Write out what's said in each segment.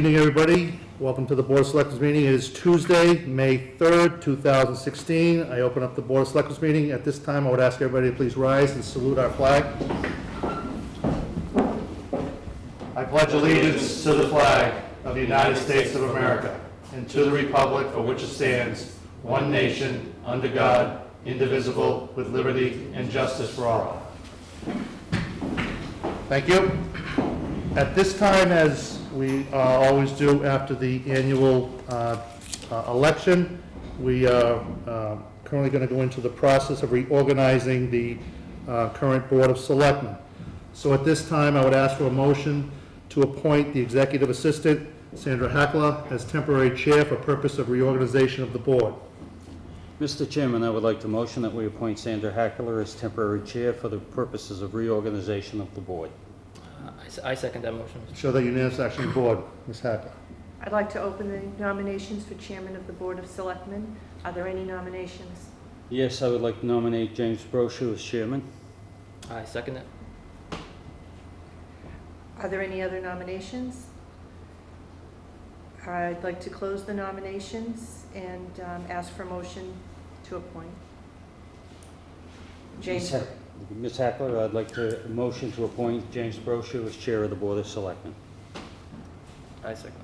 Evening, everybody. Welcome to the Board of Selectors meeting. It is Tuesday, May 3rd, 2016. I open up the Board of Selectors meeting. At this time, I would ask everybody to please rise and salute our flag. I pledge allegiance to the flag of the United States of America and to the republic for which it stands, one nation, under God, indivisible, with liberty and justice for all. Thank you. At this time, as we always do after the annual election, we are currently going to go into the process of reorganizing the current Board of Selectmen. So at this time, I would ask for a motion to appoint the Executive Assistant, Sandra Hackler, as temporary chair for purpose of reorganization of the board. Mr. Chairman, I would like to motion that we appoint Sandra Hackler as temporary chair for the purposes of reorganization of the board. I second that motion. Show that unanimous action of the board. Ms. Hackler. I'd like to open the nominations for Chairman of the Board of Selectmen. Are there any nominations? Yes, I would like to nominate James Brochu as chairman. I second it. Are there any other nominations? I'd like to close the nominations and ask for a motion to appoint. James. Ms. Hackler, I'd like to motion to appoint James Brochu as chair of the Board of Selectmen. I second.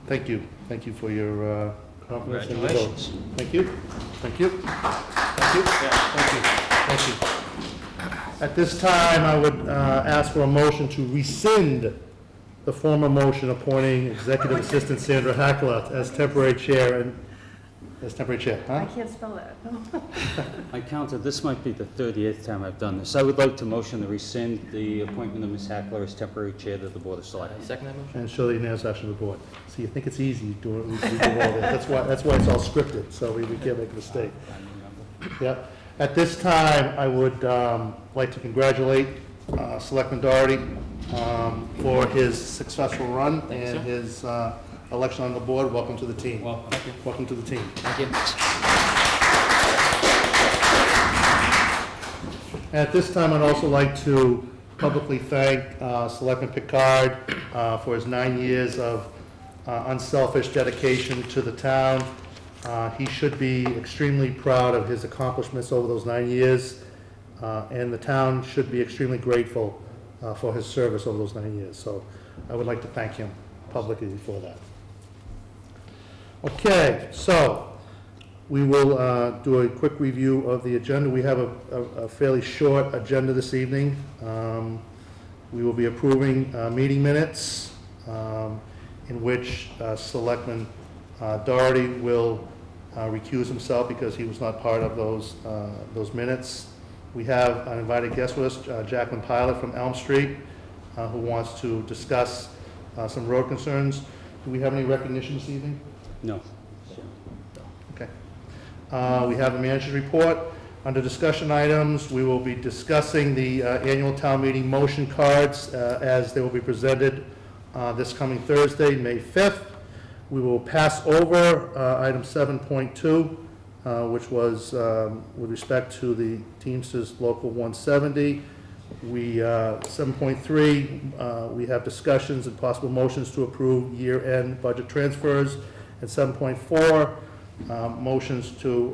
Thank you. Thank you for your confidence in the votes. Congratulations. Thank you. Thank you. Thank you. Thank you. Thank you. At this time, I would ask for a motion to rescind the former motion appointing Executive Assistant Sandra Hackler as temporary chair and as temporary chair. I Huh? can't spell that. I counted, this might be the 38th time I've done this. I would like to motion to rescind the appointment of Ms. Hackler as temporary chair of the Board of I Selectmen. second that motion. And show the unanimous action of the board. So you think it's easy doing it, we do all that. That's why it's all scripted, so we can't make a mistake. Yeah. At this time, I would like to congratulate Selectman Doherty for his successful run Thank you, and sir. his election on the board. Welcome to the team. Well, thank you. Welcome to the team. Thank you. At this time, I'd also like to publicly thank Selectman Picard for his 9 years of unselfish dedication to the town. He should be extremely proud of his accomplishments over those 9 years, and the town should be extremely grateful for his service over those 9 years. So I would like to thank him publicly for that. Okay, so we will do a quick review of the agenda. We have a fairly short agenda this evening. We will be approving meeting minutes in which Selectman Doherty will recuse himself because he was not part of those minutes. We have an invited guest with us, Jacqueline Pilot from Elm Street, who wants to discuss some road concerns. Do we have any recognition this evening? No. Okay. We have the manager's report. Under discussion items, we will be discussing the annual town meeting motion cards as they will be presented this coming Thursday, May 5th. We will pass over item 7.2, which was with respect to the Teamsters Local 170. 7.3, we have discussions and possible motions to approve year-end budget transfers. And 7.4,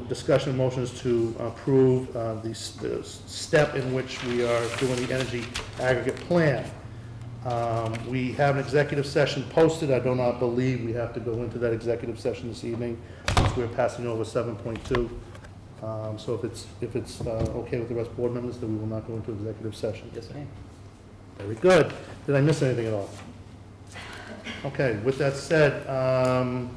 discussion motions to approve the step in which we are doing the energy aggregate plan. We have an executive session posted. I do not believe we have to go into that executive session this evening since we're passing over 7.2. So if it's okay with the rest of board members, then we will not go into executive session. Yes, sir. Very good. Did I miss anything at all? Okay, with that said,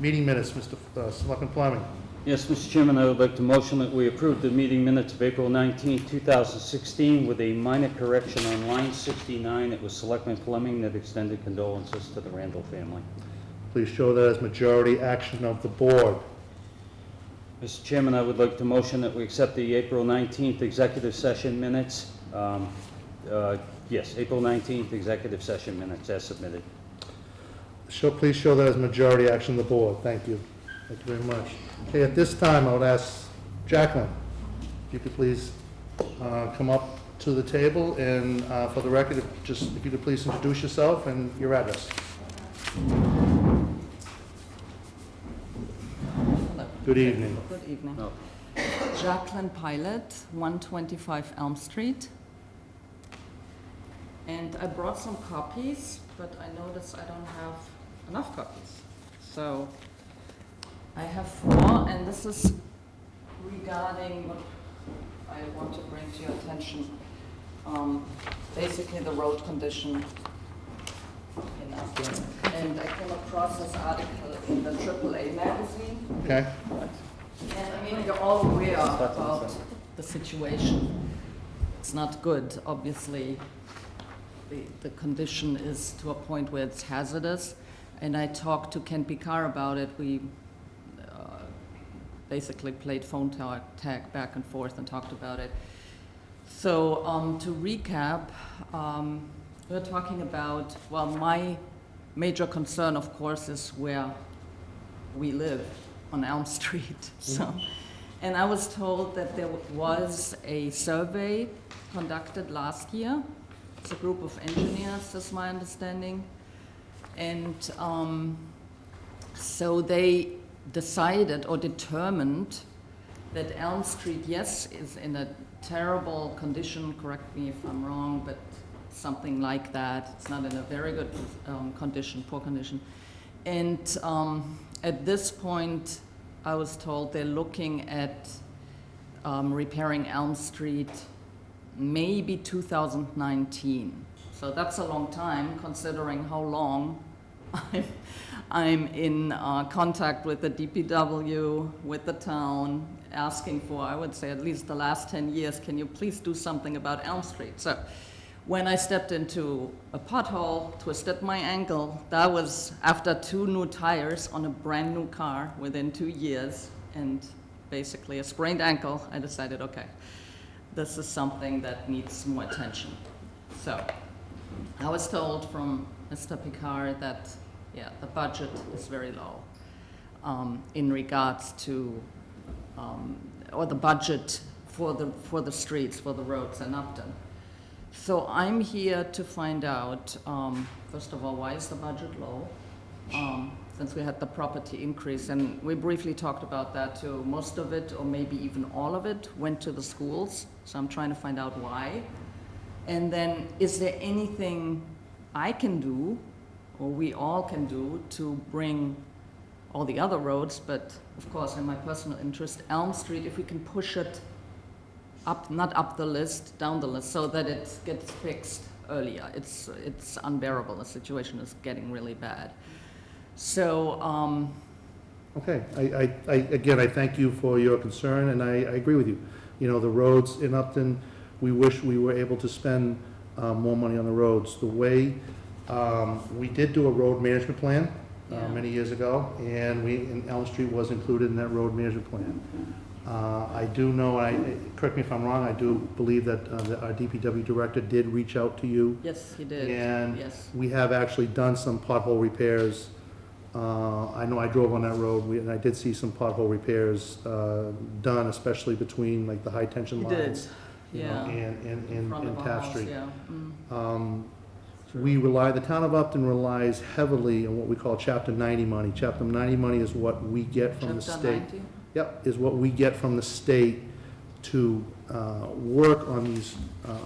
meeting minutes, Mr. Selectman Fleming. Yes, Mr. Chairman, I would like to motion that we approve the meeting minutes of April 19, 2016 with a minor correction on line 69. It was Selectman Fleming that extended condolences to the Randall family. Please show that as majority action of the board. Mr. Chairman, I would like to motion that we accept the April 19th executive session minutes. Yes, April 19th executive session minutes as submitted. Please show that as majority action of the board. Thank you. Thank you very much. Okay, at this time, I would ask Jacqueline, if you could please come up to the table and for the record, if you could please introduce yourself and your address. Good evening. Good evening. No. Jacqueline Pilot, 125 Elm Street. And I brought some copies, but I noticed I don't have enough copies. So I have 4, and this is regarding what I want to bring to your attention. Basically the road condition in Upton. And I came across this article in the AAA magazine. Okay? And I mean, you're all aware about the situation. It's not good, obviously. The condition is to a point where it's hazardous. And I talked to Ken Picard about it. We basically played phone tag back and forth and talked about it. So to recap, we're talking about, well, my major concern, of course, is where we live on Elm Street. So, and I was told that there was a survey conducted last year. It's a group of engineers, that's my understanding. And so they decided or determined that Elm Street, yes, is in a terrible condition, correct me if I'm wrong, but something like that. It's not in a very good condition, poor condition. And at this point, I was told they're looking at repairing Elm Street maybe 2019. So that's a long time, considering how long I'm in contact with the DPW, with the town, asking for, I would say, at least the last 10 years, can you please do something about Elm Street? So when I stepped into a pothole, twisted my ankle, that was after 2 new tires on a brand new car within 2 years, and basically a sprained ankle, I decided, okay, this is something that needs more attention. So I was told from Mr. Picard that, yeah, the budget is very low in regards to, or the budget for the streets, for the roads in Upton. So I'm here to find out, first of all, why is the budget low? Since we had the property increase, and we briefly talked about that too. Most of it, or maybe even all of it, went to the schools. So I'm trying to find out why. And then, is there anything I can do, or we all can do, to bring all the other roads, but of course, in my personal interest, Elm Street, if we can push it up, not up the list, down the list, so that it gets fixed earlier. It's unbearable. The situation is getting really bad. So, Okay, again, I thank you for your concern, and I agree with you. You know, the roads in Upton, we wish we were able to spend more money on the roads. The way, we did do a road management plan Yeah. many years ago, and Elm Street was included in that road management plan. I do know, correct me if I'm wrong, I do believe that our DPW director did reach out to you. yes, he did. And Yes. we have actually done some pothole repairs. I know I drove on that road, and I did see some pothole repairs done, especially between like the high tension He lines. did. You know, Yeah. and Front of our Taft house, Street. yeah. The town of Upton relies heavily on what we call Chapter 90 money. Chapter 90 money is what we get from the Chapter state. 90? Yep, is what we get from the state to work on these,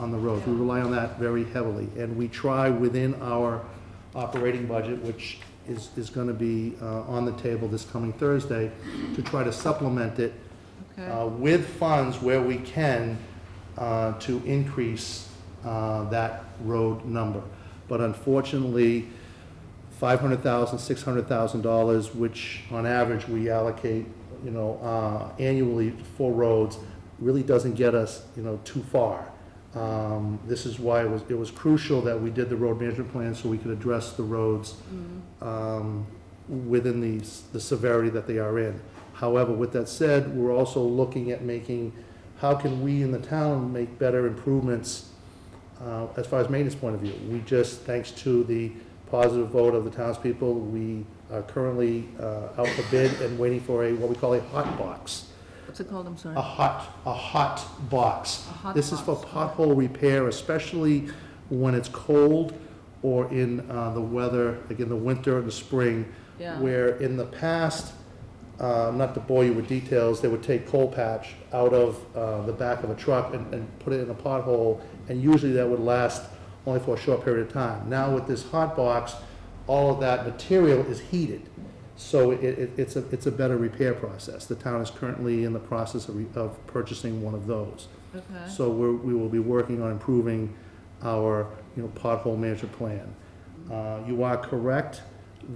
on the roads. We rely on that very heavily, and we try within our operating budget, which is gonna be on the table this coming Thursday, to try to supplement it Okay. with funds where we can to increase that road number. But unfortunately, $500,000, $600,000, which on average we allocate, you know, annually for roads, really doesn't get us, you know, too far. This is why it was crucial that we did the road management plan so we could address the roads within the severity that they are in. However, with that said, we're also looking at how can we in the town make better improvements as far as maintenance point of view. We just, thanks to the positive vote of the townspeople, we are currently out for bid and waiting for what we call a hot box. What's it called, I'm sorry? A hot box. A hot This is for box. pothole repair, especially when it's cold or in the weather, again, the winter and the spring, Yeah. where in the past, not to bore you with details, they would take coal patch out of the back of a truck and put it in a pothole, and usually that would last only for a short period of time. Now with this hot box, all of that material is heated, so it's a better repair process. The town is currently in the process of purchasing one of those. Okay. So we will be working on improving our, pothole management plan. You are correct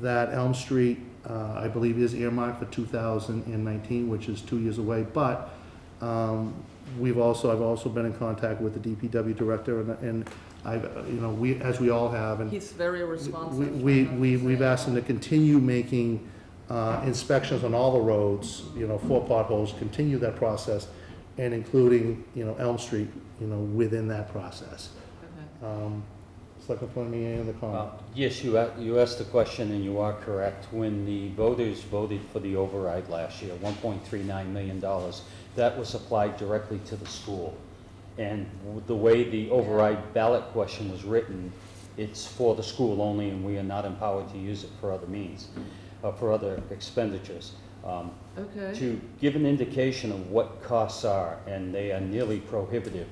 that Elm Street, I believe, is earmarked for 2019, which is 2 years away, but I've also been in contact with the DPW director, and as we all have, and He's very responsive. we've asked him to continue making inspections on all the roads, for potholes, continue that process, and including, Elm Street, within that process. Okay. Selectman Fleming, any other comment? Yes, you asked the question, and you are correct. When the voters voted for the override last year, $1.39 million, that was applied directly to the school. And the way the override ballot question was written, it's for the school only, and we are not empowered to use it for other means, for other expenditures. Okay. To give an indication of what costs are, and they are nearly prohibitive.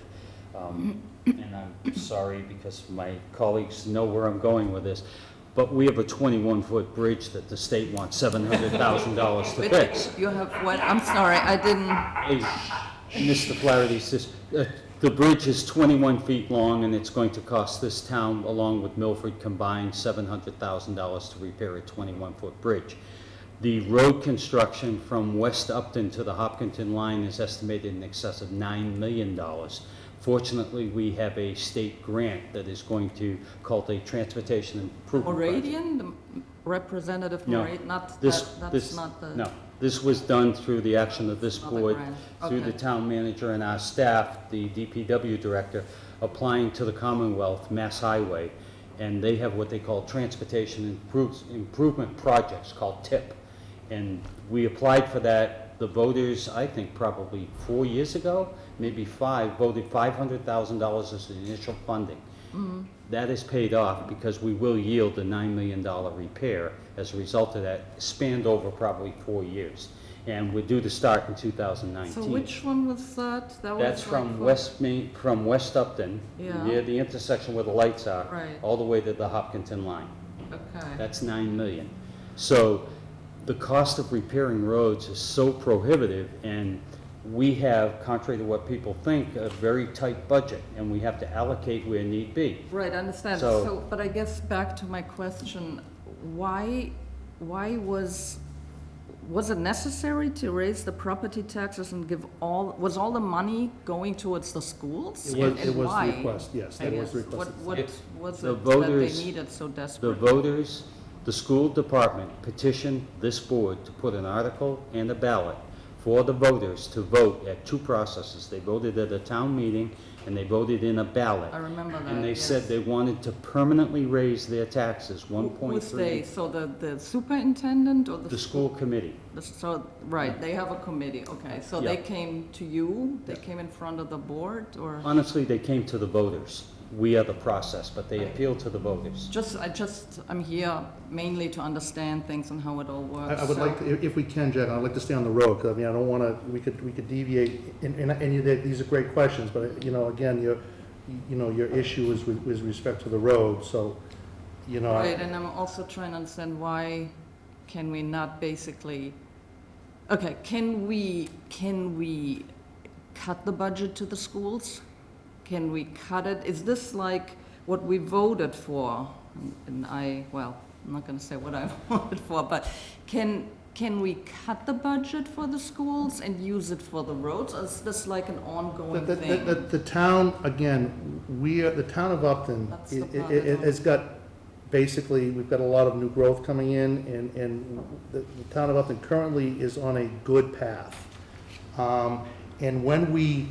And I'm sorry because my colleagues know where I'm going with this, but we have a 21-foot bridge that the state wants $700,000 to fix. You have what? I'm sorry, I didn't. Mr. Flaherty says, the bridge is 21 feet long, and it's going to cost this town, along with Milford combined, $700,000 to repair a 21-foot bridge. The road construction from West Upton to the Hopkinton line is estimated in excess of $9 million. Fortunately, we have a state grant that is going to called a transportation improvement project. Moradian, the representative No. Moradian, not This- that, this- that's not the. No, this was done through the action of this Not the board, grant. through the Okay. town manager and our staff, the DPW director, applying to the Commonwealth Mass Highway, and they have what they call transportation improvement projects, called TIP. And we applied for that. The voters, I think probably 4 years ago, maybe 5, voted $500,000 as the initial funding. Mhm. That is paid off because we will yield a $9 million repair as a result of that, spanned over probably 4 years. And we're due to start in 2019. So which one was that? That was That's like from for- West Main, from West Upton, Yeah. near the intersection where the lights are, Right, all the way to the Hopkinton line. okay. That's 9 million. So the cost of repairing roads is so prohibitive, and we have, contrary to what people think, a very tight budget, and we have to allocate where need be. Right, I understand. So- So, but I guess back to my question, why was it necessary to raise the property taxes and give was all the money going towards the schools? It And was why, the request, yes, I that was guess? the request. What It's was the it that they voters- needed so The desperately? voters, the school department petitioned this board to put an article and a ballot for the voters to vote at 2 processes. They voted at a town meeting, and they voted in a ballot. I remember that, And they yes. said they wanted to permanently raise their taxes, Who's they? 1.3. So the superintendent or The school committee. So, right, they have a committee, okay. So Yeah. they came to you, they came in front of the board, or? Honestly, they came to the voters. We are the process, but they appealed to the voters. I'm here mainly to understand things and how it all works. I would so- like, to, if we can, Jack, I'd like to stay on the road, because, I don't want to, we could deviate, these are great questions, but, again, your issue is with respect to the road, so, Right, and I'm also trying to understand why can we not basically, okay, can we cut the budget to the schools? Can we cut it? Is this like what we voted for? And I'm not gonna say what I voted for, but can we cut the budget for the schools and use it for the roads? Or is this like an ongoing thing? The town, again, the town of Upton, That's the part it I don't- has got, basically, we've got a lot of new growth coming in, and the town of Upton currently is on a good path. And when we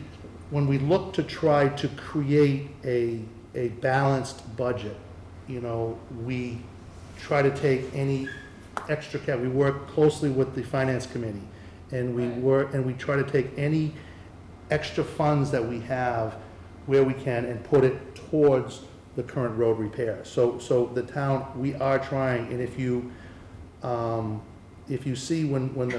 look to try to create a balanced budget, we try to take any extra we work closely with the finance committee, and we try to take any extra funds that we have where we can and put it towards the current road repair. So the town, we are trying, and if you see when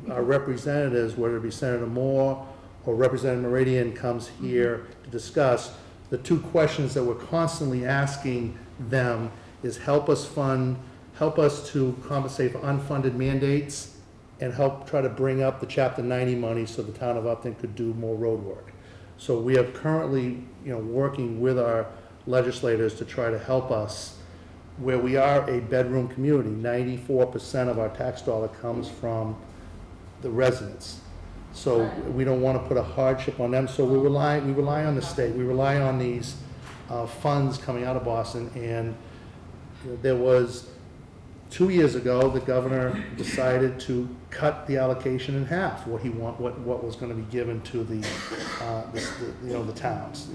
our representatives, whether it be Senator Moore or Representative Meridian comes here to discuss, the two questions that we're constantly asking them is help us to compensate for unfunded mandates and help try to bring up the Chapter 90 money so the town of Upton could do more road work. So we are currently, working with our legislators to try to help us where we are a bedroom community. 94% of our tax dollar comes from the residents. So we don't want to put a hardship on them, so we rely on the state, we rely on these funds coming out of Boston, and there was, 2 years ago, the governor decided to cut the allocation in half, what was going to be given to the towns,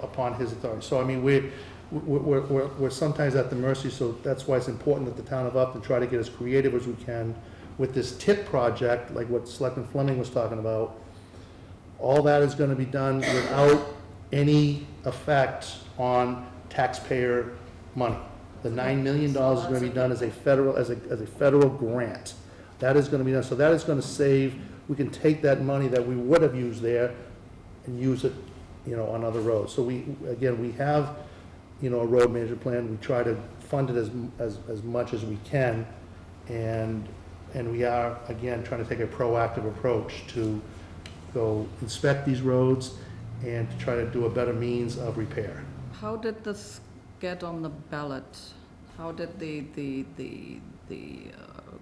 upon his authority. So, I mean, we're sometimes at the mercy, so that's why it's important that the town of Upton try to get as creative as we can with this TIP project, like what Selectman Fleming was talking about. All that is going to be done without any effect on taxpayer money. The $9 million is going to be done as a federal grant. That is going to be done. So that is going to save, we can take that money that we would have used there and use it, on other roads. So we have, a road management plan. We try to fund it as much as we can. And we are, again, trying to take a proactive approach to go inspect these roads and to try to do a better means of repair. How did this get on the ballot? How did the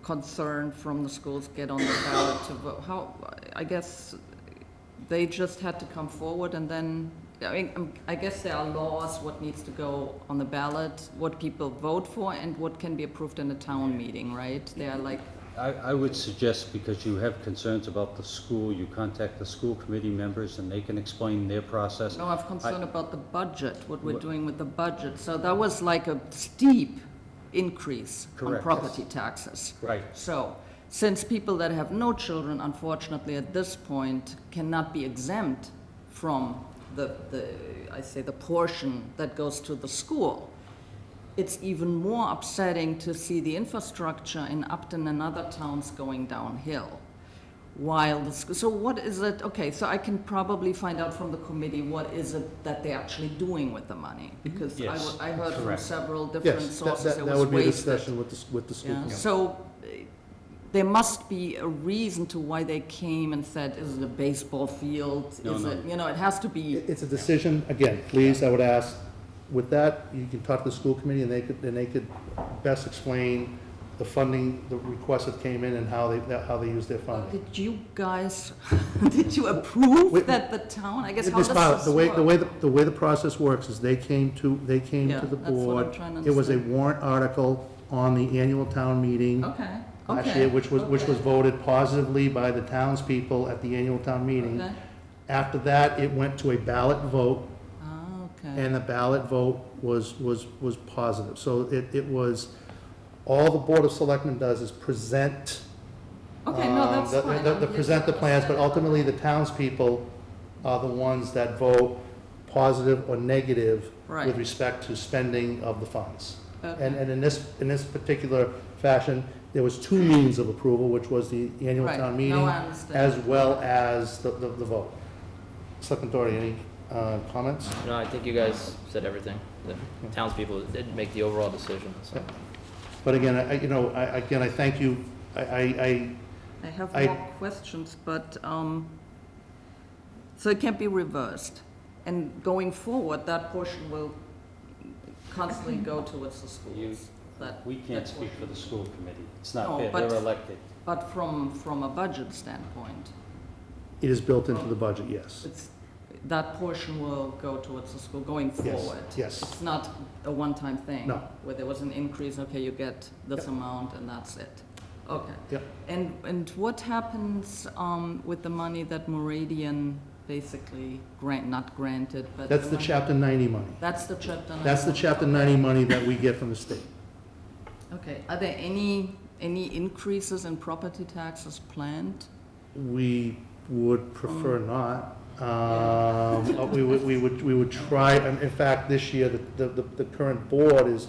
concern from the schools get on the ballot to vote? I guess they just had to come forward, and then, I guess there are laws, what needs to go on the ballot, what people vote for, and what can be approved in a town meeting, right? They are like, I would suggest, because you have concerns about the school, you contact the school committee members and they can explain their process. no, I have concern about the budget, what we're doing with the budget. So that was like a steep increase on Correct. property taxes. Right. So, since people that have no children, unfortunately, at this point, cannot be exempt from the portion that goes to the school, it's even more upsetting to see the infrastructure in Upton and other towns going downhill. So what is it, okay, so I can probably find out from the committee what is it that they're actually doing with the money? Because Yes, I heard from correct. several different Yes, sources it that was would be a wasted. discussion with the school. Yeah, committee. so there must be a reason to why they came and said, is it a baseball field? No, Is no. it, it has to be, It's a decision, again, please, I would ask, with that, you can talk to the school committee, and they could best explain the funding, the requests that came in and how they use their funding. did you guys, did you approve Wait, that the town, I guess, how Ms. does Bartlett, this the work? way the process works is they came to the Yeah, that's what I'm board. trying to It was a understand. warrant article on the annual town meeting Okay, last year, okay. which was voted positively by the townspeople at the annual town meeting. Okay. After that, it went to a ballot vote, Ah, okay. and the ballot vote was positive. So it was, all the Board of Selectmen does is present, Okay, no, that's fine. I'm here present to the plans, but understand. ultimately the townspeople are the ones that vote positive or negative Right. with respect to spending of the funds. Okay. And in this particular fashion, there was two means of approval, which was the annual Right. town No, meeting, I understand. as well as the vote. Selectman Doherty, any comments? No, I think you guys said everything. The townspeople did make the overall decision, so. But again, I thank you. I have I- more questions, but, so it can't be reversed. And going forward, that portion will constantly go towards the schools. We can't speak for the school committee. It's not No, fair, but- they're elected. But from a budget standpoint, It is built into the budget, yes. that portion will go towards the school going Yes, forward. yes. It's not a one-time thing. No. Where there was an increase, okay, you get this Yep. amount and that's it. Okay. Yep. And what happens with the money that Meridian basically not granted, but. That's the money- Chapter 90 money. That's the chapter 90. That's the Chapter 90 money that we get from the state. Okay, are there any increases in property taxes planned? We would prefer not. We would try, and in fact, this year, the current board is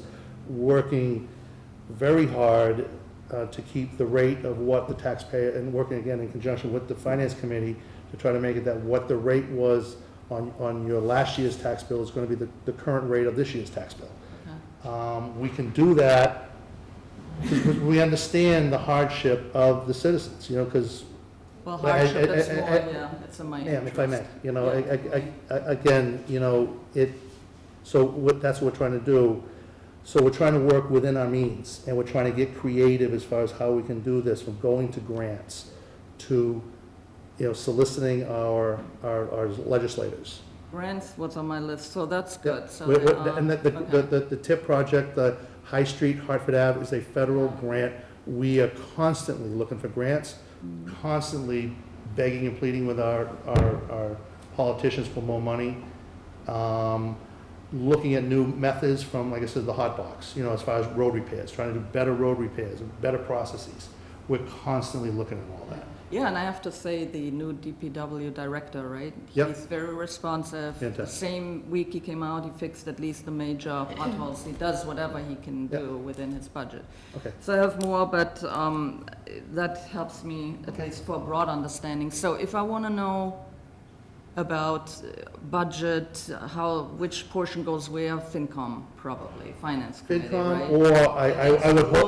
working very hard to keep the rate of what the taxpayer, and working again in conjunction with the finance committee to try to make it that what the rate was on your last year's tax bill is going to be the current rate of this year's tax bill. We can do that because we understand the hardship of the citizens, because Well, hardship, that's more, yeah, it's in my ma'am, if I may, interest. again, that's what we're trying to do. So we're trying to work within our means, and we're trying to get creative as far as how we can do this, from going to grants to, soliciting our legislators. Grants was on my list, so that's good. So, And okay. the TIP project, the High Street Hartford Ave, is a federal grant. We are constantly looking for grants, constantly begging and pleading with our politicians for more money. Looking at new methods from, like I said, the hot box, as far as road repairs, trying to do better road repairs and better processes. We're constantly looking at all that. Yeah, and I have to say, the new DPW director, right? Yep. He's very responsive. The Fantastic. same week he came out, he fixed at least the major potholes. He does whatever he can Yep. do within his budget. Okay. So I have more, but that helps me at least for a broad understanding. So if I want to know about budget, which portion goes where, FinCom probably, Finance Committee, FinCom, right? or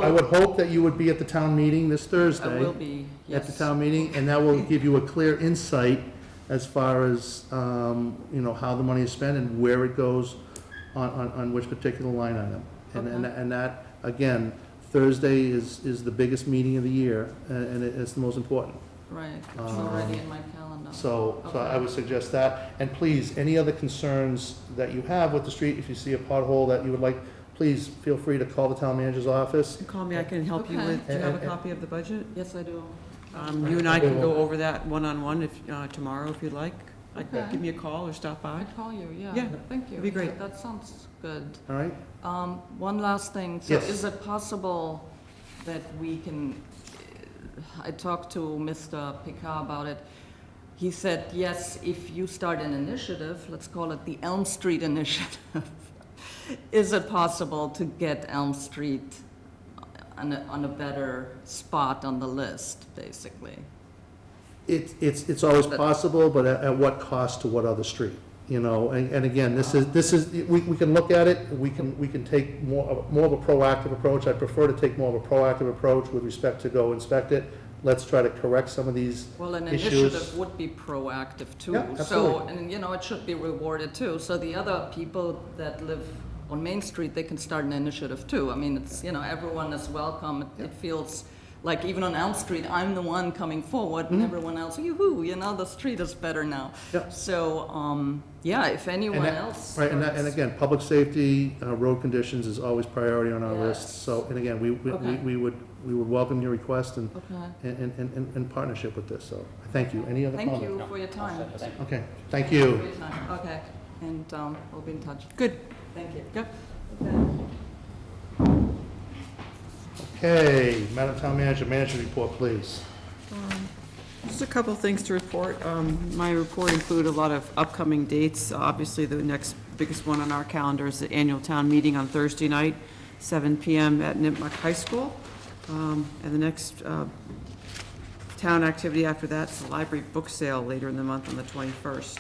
I would hope that you would be at the town meeting this Thursday. I will be, At the yes. town meeting, and that will give you a clear insight as far as, how the money is spent and where it goes on which particular line item. And that, again, Thursday is the biggest meeting of the year, and it's the most important. Right, it's already in my calendar. So I Okay. would suggest that. And please, any other concerns that you have with the street, if you see a pothole that you would like, please feel free to call the town manager's office. Call me, I can help you Okay. with, do you have a And- copy of the budget? Yes, I do. You and I can go over that one-on-one tomorrow if you'd like. Okay. Give me a call or stop by. I'd call you, yeah. Yeah, Thank you. that'd be great. That sounds good. All right? One last thing. So Yes. is it possible that we can, I talked to Mr. Picard about it. He said, yes, if you start an initiative, let's call it the Elm Street Initiative, is it possible to get Elm Street on a better spot on the list, basically? It's always possible, but at what cost to what other street? And again, this is, we can look at it, we can take more of a proactive approach. I prefer to take more of a proactive approach with respect to go inspect it. Let's try to correct some of these Well, an issues. initiative would be proactive too. Yeah, So, absolutely. and it should be rewarded too. So the other people that live on Main Street, they can start an initiative too. I mean, it's, everyone is welcome. It feels like even on Elm Street, I'm the one coming forward and everyone else, yoo-hoo, the street is better now. Yeah. So, if anyone else. Right, and again, public safety, road conditions is always priority on our list. Yes. So, and again, Okay. we would welcome your request and Okay. in partnership with this. So, thank you. Any other Thank comments? you for your time. Okay, thank For you. your time. Okay, and we'll be in touch. Good. Thank you. Yep. Okay, Madam Town Manager, manager report, please. Just a couple things to report. My report included a lot of upcoming dates. Obviously, the next biggest one on our calendar is the annual town meeting on Thursday night, 7 PM at Nipmuc High School. And the next town activity after that is the library book sale later in the month on the 21st.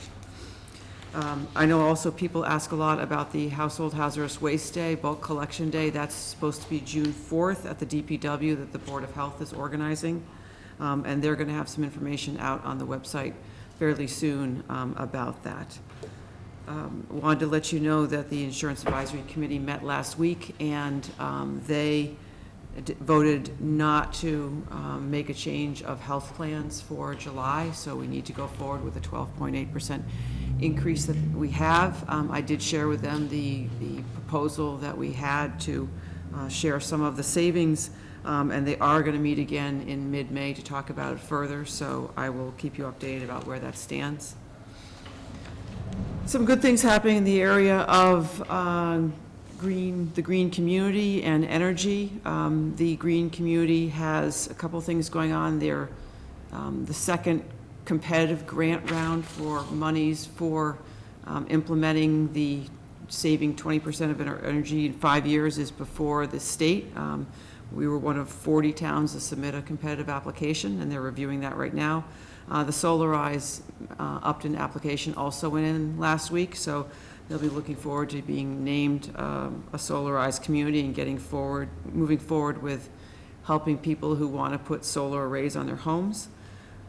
I know also people ask a lot about the Household Hazardous Waste Day, Bulk Collection Day. That's supposed to be June 4th at the DPW that the Board of Health is organizing. And they're going to have some information out on the website fairly soon about that. Wanted to let you know that the Insurance Advisory Committee met last week, and they voted not to make a change of health plans for July, so we need to go forward with a 12.8% increase that we have. I did share with them the proposal that we had to share some of the savings, and they are going to meet again in mid-May to talk about it further, so I will keep you updated about where that stands. Some good things happening in the area of the green community and energy. The green community has a couple things going on there. The second competitive grant round for monies for implementing the saving 20% of our energy in 5 years is before the state. We were one of 40 towns to submit a competitive application, and they're reviewing that right now. The Solarize Upton application also went in last week, so they'll be looking forward to being named a Solarize community and moving forward with helping people who want to put solar arrays on their homes.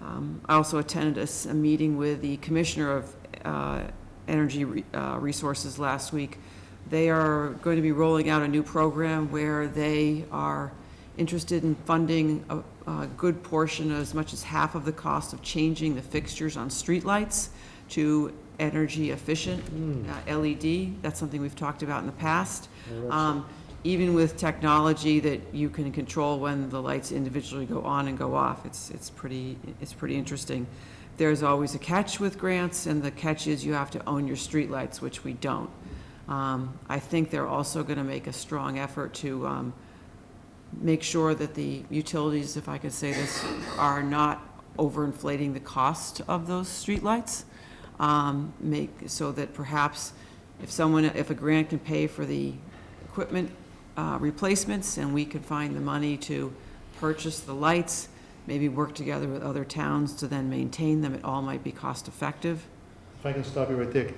I also attended a meeting with the Commissioner of Energy Resources last week. They are going to be rolling out a new program where they are interested in funding a good portion, as much as half of the cost of changing the fixtures on streetlights to energy efficient LED. That's something we've talked about in the past. Even with technology that you can control when the lights individually go on and go off, it's pretty interesting. There's always a catch with grants, and the catch is you have to own your streetlights, which we don't. I think they're also going to make a strong effort to make sure that the utilities, if I could say this, are not overinflating the cost of those streetlights. Make so that perhaps if a grant can pay for the equipment replacements, and we can find the money to purchase the lights, maybe work together with other towns to then maintain them, it all might be cost effective. If I can stop you right there,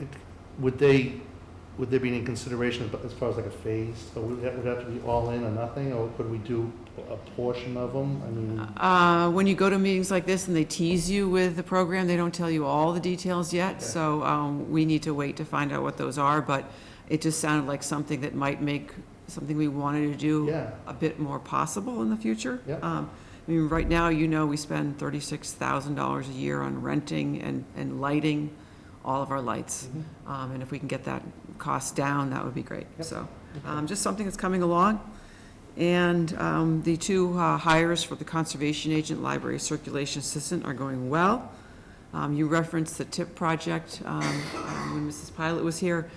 would there be any consideration as far as like a phase? Or would it have to be all in or nothing, or could we do a portion of them? I mean, When you go to meetings like this and they tease you with the program, they don't tell you all the details yet, Okay. so we need to wait to find out what those are, but it just sounded like something that might make something we wanted to do Yeah. a bit more possible in the future. Yeah. I mean, right now, we spend $36,000 a year on renting and lighting all of our lights. And if we can get that cost down, that would be great. Yep. So, just something that's coming along. And the two hires for the conservation agent, library circulation assistant are going well. You referenced the TIP project when Mrs. Pilot was here.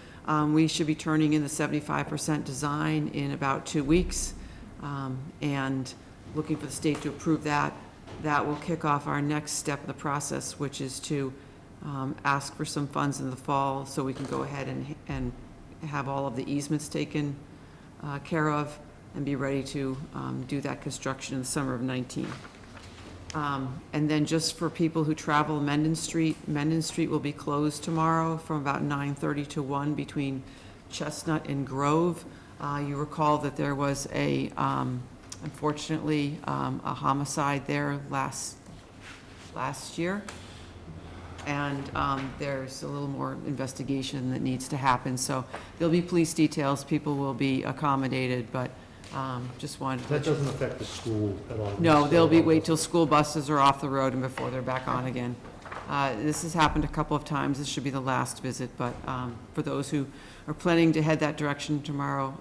We should be turning in the 75% design in about 2 weeks, and looking for the state to approve that. That will kick off our next step in the process, which is to ask for some funds in the fall so we can go ahead and have all of the easements taken care of and be ready to do that construction in the summer of 19. And then just for people who travel Mendon Street will be closed tomorrow from about 9:30 to 1 between Chestnut and Grove. You recall that there was unfortunately, a homicide there last year. And there's a little more investigation that needs to happen. So there'll be police details, people will be accommodated, but just wanted to. that doesn't affect the school at all? No, wait till school buses are off the road and before they're back on again. This has happened a couple of times, this should be the last visit, but for those who are planning to head that direction tomorrow,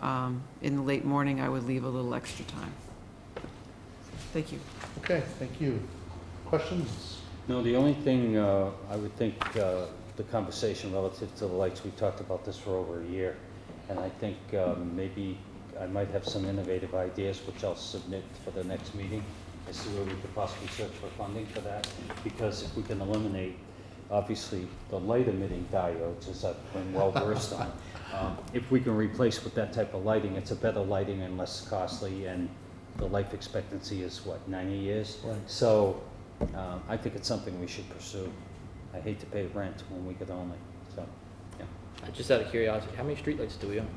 in the late morning, I would leave a little extra time. Thank you. Okay, thank you. Questions? No, the only thing, I would think, the conversation relative to the lights, we talked about this for over a year, and I think maybe I might have some innovative ideas, which I'll submit for the next meeting, as to where we could possibly search for funding for that, because if we can eliminate, obviously, the light emitting diodes, as I've been well versed on, if we can replace with that type of lighting, it's a better lighting and less costly, and the life expectancy is, what, 90 years? Right. So I think it's something we should pursue. I hate to pay rent when we could own it, so, yeah. Just out of curiosity, how many streetlights do we own?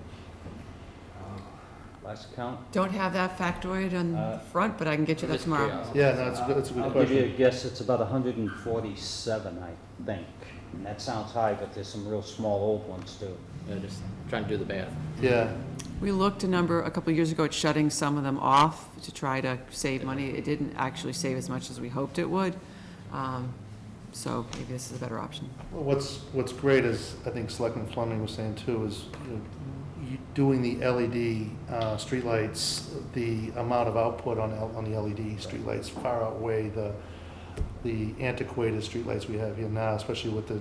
Last count? Don't have that factoid on the front, but I can get you that Just tomorrow. curiosity. Yeah, no, that's a good I'll give you a question. guess, it's about 147, I think. And that sounds high, but there's some real small old ones too. Just trying to do the math. Yeah, We looked a couple of years ago at shutting some of them off to try to save money. It didn't actually save as much as we hoped it would. So maybe this is a better option. well, what's great is, I think Selectman Fleming was saying too, is doing the LED streetlights, the amount of output on the LED streetlights far outweigh the antiquated streetlights we have here now, especially with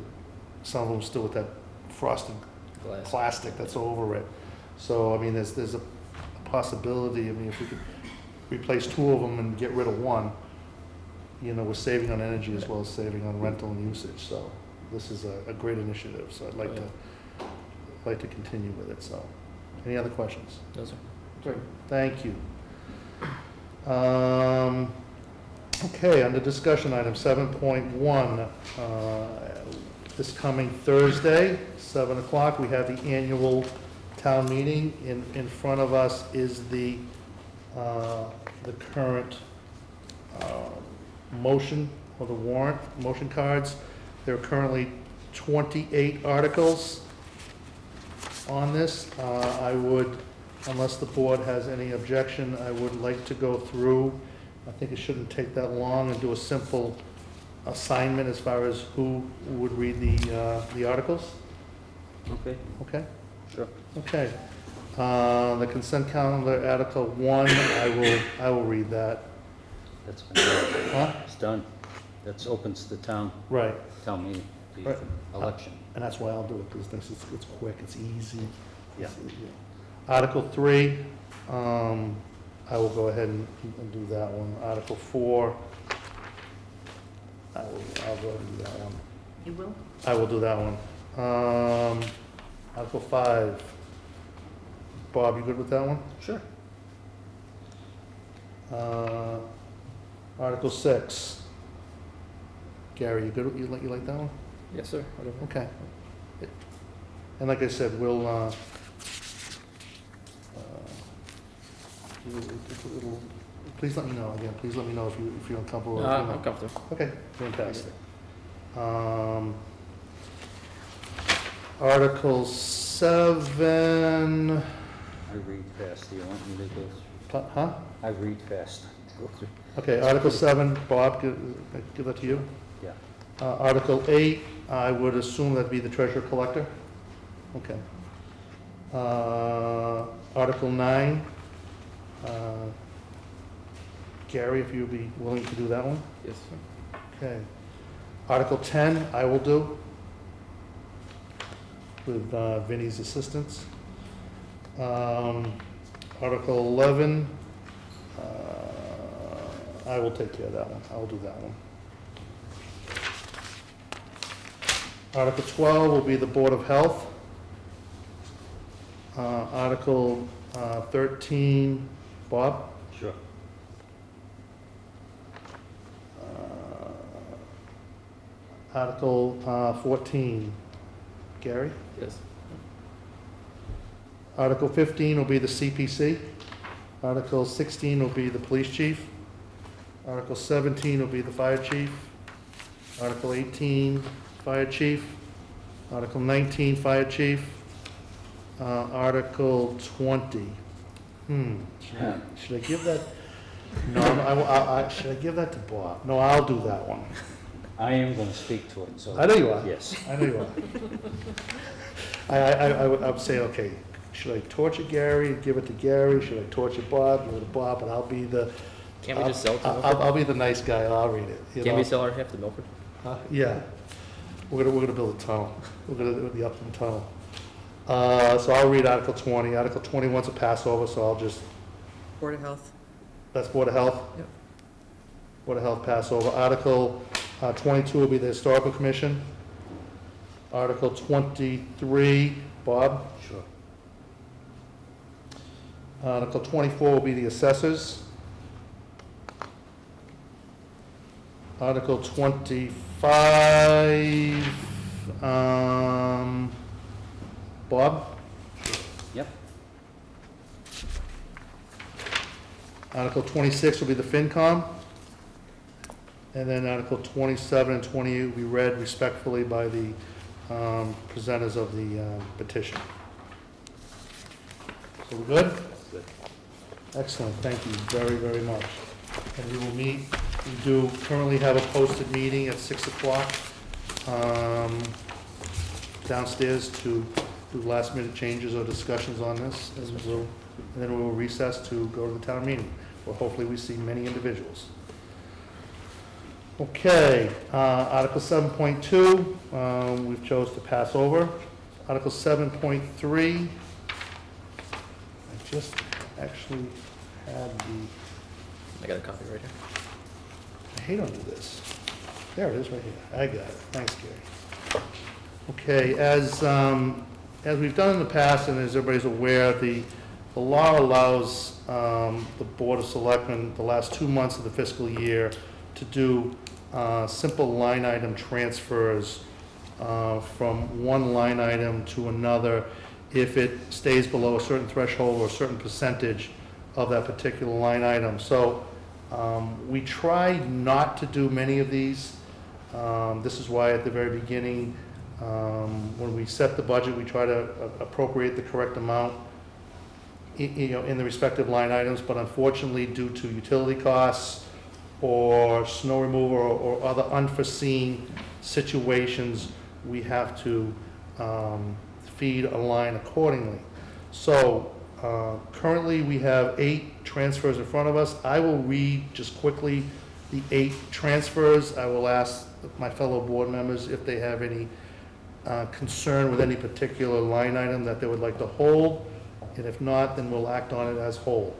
some of them still with that frosted Glass. plastic that's over it. So, I mean, there's a possibility, I mean, if we could replace 2 of them and get rid of 1, you know, we're saving on energy as well as saving on rental and usage, so this is a great initiative, so I'd like to continue with it, so. Any other questions? Those are. Great, thank you. Okay, under discussion item 7.1, this coming Thursday, 7 o'clock, we have the annual town meeting. In front of us is the current motion, or the warrant, motion cards. There are currently 28 articles on this. I would, unless the board has any objection, I would like to go through. I think it shouldn't take that long, and do a simple assignment as far as who would read the articles. Okay, Okay? sure. Okay. The consent calendar, Article 1, I will read that. That's been done. Huh? It's done. That's opens the town Right. meeting, the Right. election. And that's why I'll do it, because this is, it's quick, it's easy. Yeah. Article 3, I will go ahead and do that one. Article 4, I'll go ahead and do that one. You will? I will do that one. Article 5, Bob, you good with that one? Sure. Article 6, Gary, you good, you like that one? Yes, sir. Whatever. Okay. And like I said, we'll, please let me know, again, please let me know if you're uncomfortable. No, I'm comfortable. Okay, fantastic. Article 7, I read fast. Do you want me to go through? huh? I read fast. Go through. Okay, Article 7, Bob, give that to you. Yeah. Article 8, I would assume that'd be the treasurer collector. Okay. Article 9, Gary, if you'd be willing to do that one. Yes, sir. Okay. Article 10, I will do with Vinnie's assistance. Article 11, I will take care of that one. I will do that one. Article 12 will be the Board of Health. Article 13, Bob? Sure. Article 14, Gary? Yes. Article 15 will be the CPC. Article 16 will be the police chief. Article 17 will be the fire chief. Article 18, fire chief. Article 19, fire chief. Article 20. Should I give that? No, should I give that to Bob? No, I'll do that one. I am going to speak to it, so. I know you are. Yes. I know you are. I'm saying, okay, should I torture Gary and give it to Gary? Should I torture Bob, give it to Bob, and I'll be the. Can't we just sell it to I'll Milford? be the nice guy, I'll read it. you Can't know? we sell our half to Milford? Yeah. We're gonna build a tunnel. We're gonna do the Upton Tunnel. So I'll read Article 20. Article 21's a passover, so I'll just, Board of Health. that's Board of Health? Yep. Board of Health passover. Article 22 will be the Historical Commission. Article 23, Bob? Sure. Article 24 will be the Assessors. Article 25, Bob? Yep. Article 26 will be the FinCom. And then Article 27 and 28 will be read respectfully by the presenters of the petition. So we're good? Good. Excellent, thank you very, very much. And we will meet, we do currently have a posted meeting at 6 o'clock downstairs to do last minute changes or discussions on this, and then we will recess to go to the town meeting, where hopefully we see many individuals. Okay, Article 7.2, we've chose to pass over. Article 7.3, I just actually had I got a copy right here. I hate when I do this. There it is right here. I got it. Thanks, Gary. Okay, as we've done in the past, and as everybody's aware, the law allows the Board of Selectmen the last 2 months of the fiscal year to do simple line item transfers from one line item to another if it stays below a certain threshold or a certain percentage of that particular line item. So we try not to do many of these. This is why at the very beginning, when we set the budget, we try to appropriate the correct amount in the respective line items, but unfortunately, due to utility costs or snow removal or other unforeseen situations, we have to feed a line accordingly. So currently, we have 8 transfers in front of us. I will read just quickly the 8 transfers. I will ask my fellow board members if they have any concern with any particular line item that they would like to hold, and if not, then we'll act on it as whole.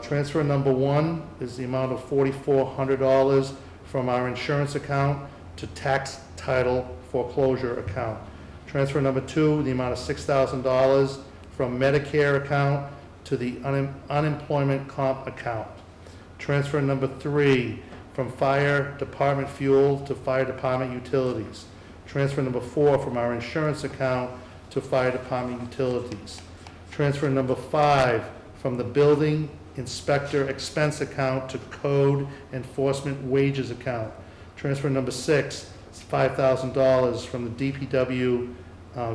Transfer number 1 is the amount of $4,400 from our insurance account to tax title foreclosure account. Transfer number 2, the amount of $6,000 from Medicare account to the unemployment comp account. Transfer number 3, from fire department fuel to fire department utilities. Transfer number 4, from our insurance account to fire department utilities. Transfer number 5, from the building inspector expense account to code enforcement wages account. Transfer number 6 is $5,000 from the DPW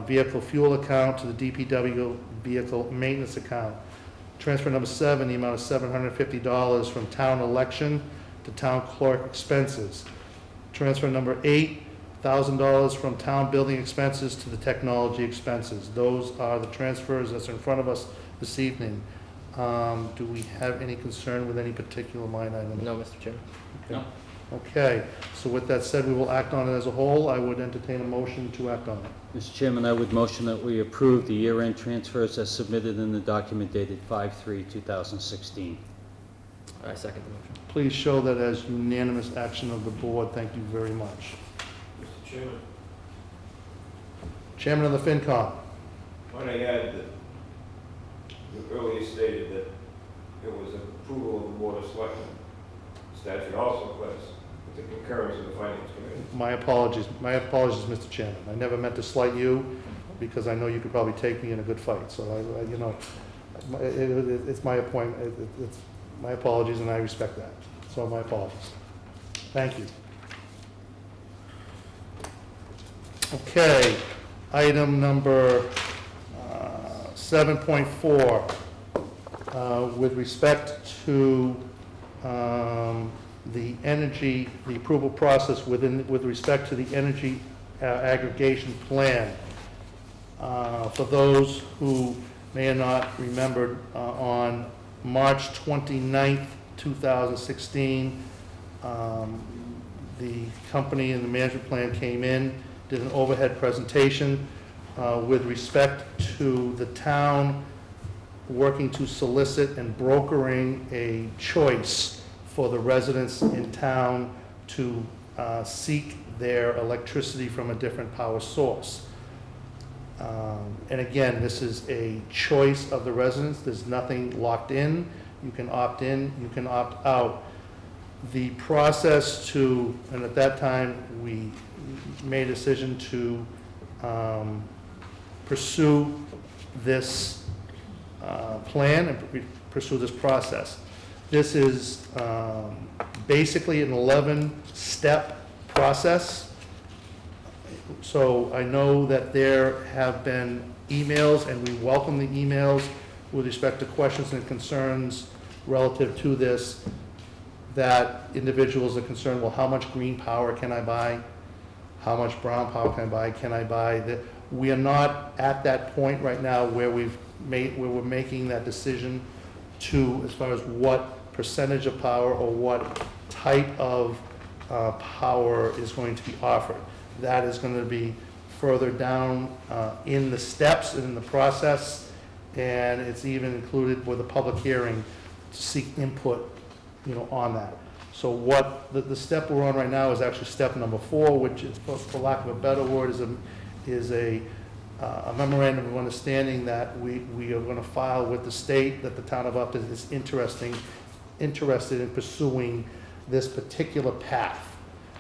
vehicle fuel account to the DPW vehicle maintenance account. Transfer number 7, the amount of $750 from town election to town clerk expenses. Transfer number 8, $1,000 from town building expenses to the technology expenses. Those are the transfers that's in front of us this evening. Do we have any concern with any particular line item? No, Mr. Chairman. Okay. Okay, so with that said, we will act on it as a whole. I would entertain a motion to act on it. Mr. Chairman, I would motion that we approve the year-end transfers as submitted in the document dated 5/3/2016. I second the motion. Please show that as unanimous action of the board. Thank you very much. Mr. Chairman, Chairman of the FinCom. might I add that you earlier stated that it was approval of the Board of Selectmen. Statute also applies with the concurrence of the Finance Committee. My apologies, Mr. Chairman. I never meant to slight you, because I know you could probably take me in a good fight. So, it's my appointment, it's my apologies, and I respect that. So my apologies. Thank you. Okay, item number 7.4, with respect to the approval process with respect to the energy aggregation plan. For those who may have not remembered, on March 29th, 2016, the company and the management plan came in, did an overhead presentation with respect to the town working to solicit and brokering a choice for the residents in town to seek their electricity from a different power source. And again, this is a choice of the residents. There's nothing locked in. You can opt in, you can opt out. The process and at that time, we made a decision to pursue this plan and pursue this process. This is basically an 11-step process. So I know that there have been emails, and we welcome the emails with respect to questions and concerns relative to this, that individuals are concerned, well, how much green power can I buy? How much brown power can I buy? Can I buy that? We are not at that point right now where we're making that decision to, as far as what percentage of power or what type of power is going to be offered. That is going to be further down in the steps and in the process, and it's even included with a public hearing to seek input, on that. So what, the step we're on right now is actually step number 4, which is, for lack of a better word, is a memorandum of understanding that we are going to file with the state that the town of Upton is interested in pursuing this particular path.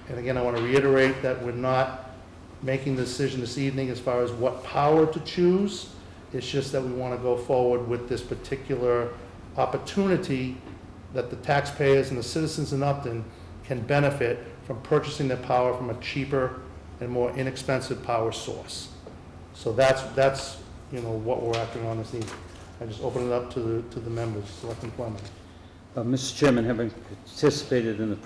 And again, I want to reiterate that we're not making the decision this evening as far as what power to choose. It's just that we want to go forward with this particular opportunity that the taxpayers and the citizens in Upton can benefit from purchasing their power from a cheaper and more inexpensive power source. So that's what we're acting on this evening. I just open it up to the members, Selectman Fleming. Mr. Chairman, having participated in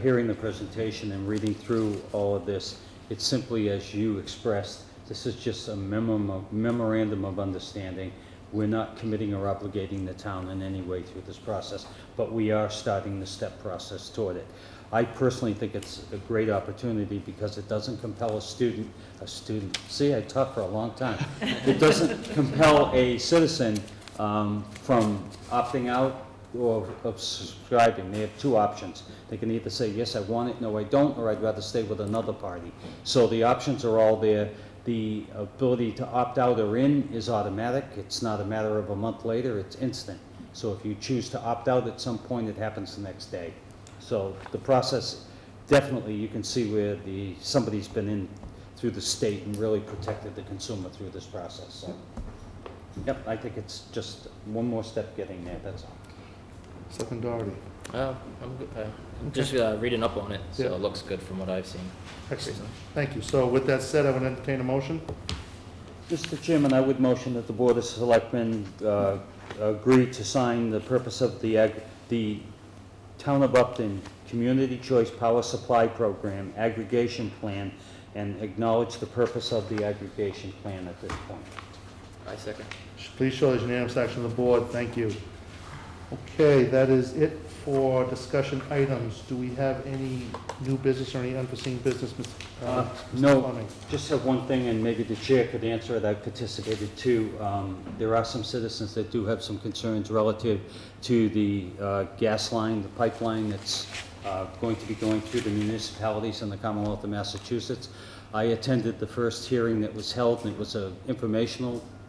hearing the presentation and reading through all of this, it's simply as you expressed, this is just a memorandum of understanding. We're not committing or obligating the town in any way through this process, but we are starting the step process toward it. I personally think it's a great opportunity because it doesn't compel a student, see, I taught for a long time. It doesn't compel a citizen from opting out or of subscribing. They have two options. They can either say, yes, I want it, no, I don't, or I'd rather stay with another party. So the options are all there. The ability to opt out or in is automatic. It's not a matter of a month later, it's instant. So if you choose to opt out at some point, it happens the next day. So the process, definitely you can see where somebody's been in through the state and really protected the consumer through this process. So, yep, I think it's just one more step getting there, that's all. Selectman Doherty. I'm good. I'm just reading up on it, so Yeah. it looks good from what I've seen. Excellent. Thank you. So with that said, I would entertain a motion. Mr. Chairman, I would motion that the Board of Selectmen agree to sign the purpose of the Town of Upton Community Choice Power Supply Program Aggregation Plan and acknowledge the purpose of the aggregation plan at this point. I second. Please show there's unanimous action of the board. Thank you. Okay, that is it for discussion items. Do we have any new business or any unforeseen business, Mr. No, Fleming? just have one thing, and maybe the chair could answer it. I've participated too. There are some citizens that do have some concerns relative to the gas line, the pipeline that's going to be going through the municipalities in the Commonwealth of Massachusetts. I attended the first hearing that was held, and it was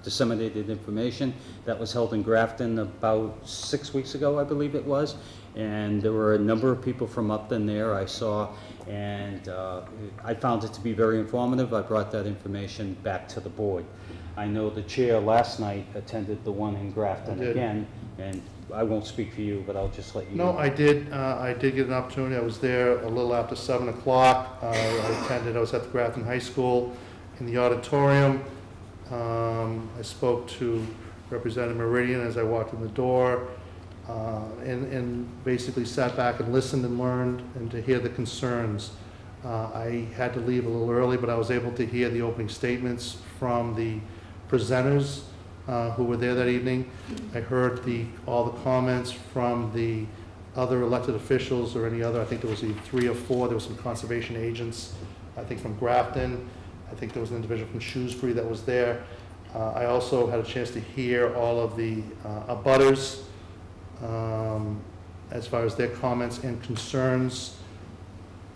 disseminated information that was held in Grafton about 6 weeks ago, I believe it was. And there were a number of people from Upton there I saw, and I found it to be very informative. I brought that information back to the board. I know the chair last night attended the one in Grafton I did. again, and I won't speak for you, but I'll just let you know. No, I did get an opportunity. I was there a little after 7 o'clock. I was at the Grafton High School in the auditorium. I spoke to Representative Meridian as I walked in the door, and basically sat back and listened and learned and to hear the concerns. I had to leave a little early, but I was able to hear the opening statements from the presenters who were there that evening. I heard all the comments from the other elected officials or any other. I think there was 3 or 4. There were some conservation agents, I think from Grafton. I think there was an individual from Shrewsbury that was there. I also had a chance to hear all of the abutters as far as their comments and concerns.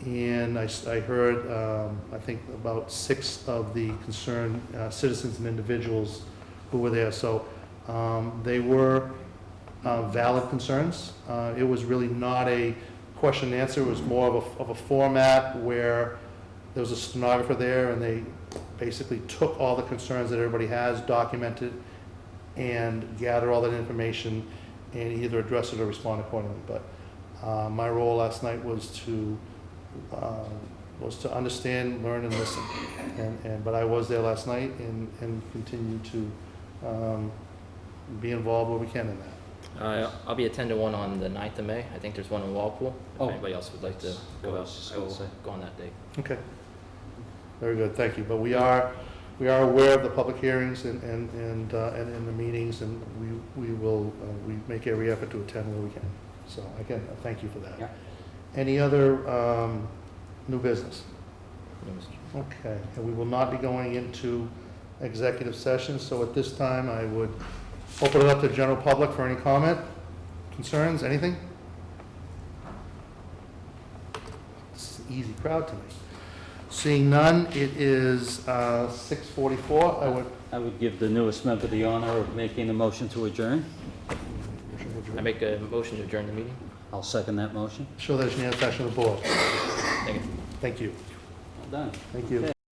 And I heard, I think, about 6 of the concerned citizens and individuals who were there. So they were valid concerns. It was really not a question and answer. It was more of a format where there was a stenographer there, and they basically took all the concerns that everybody has, documented, and gather all that information and either address it or respond accordingly. But my role last night was to understand, learn, and listen. But I was there last night and continue to be involved where we can in that. I'll be attending one on the 9th of May. I think there's one in Walpole. Oh. If anybody else would like to go out, I will go on that day. Okay. Very good, thank you. But we are aware of the public hearings and the meetings, and we make every effort to attend where we can. So again, thank you for that. Yeah. Any other new business? No, Mr. Chairman. Okay, and we will not be going into executive session, so at this time, I would open it up to the general public for any comment, concerns, anything? proud to me. Seeing none, it is 6:44. I would give the newest member the honor of making a motion to adjourn. I make a motion to adjourn the meeting. I'll second that motion. Show that as unanimous action of the board. Thank you. Thank you. Well done. Thank you. Okay.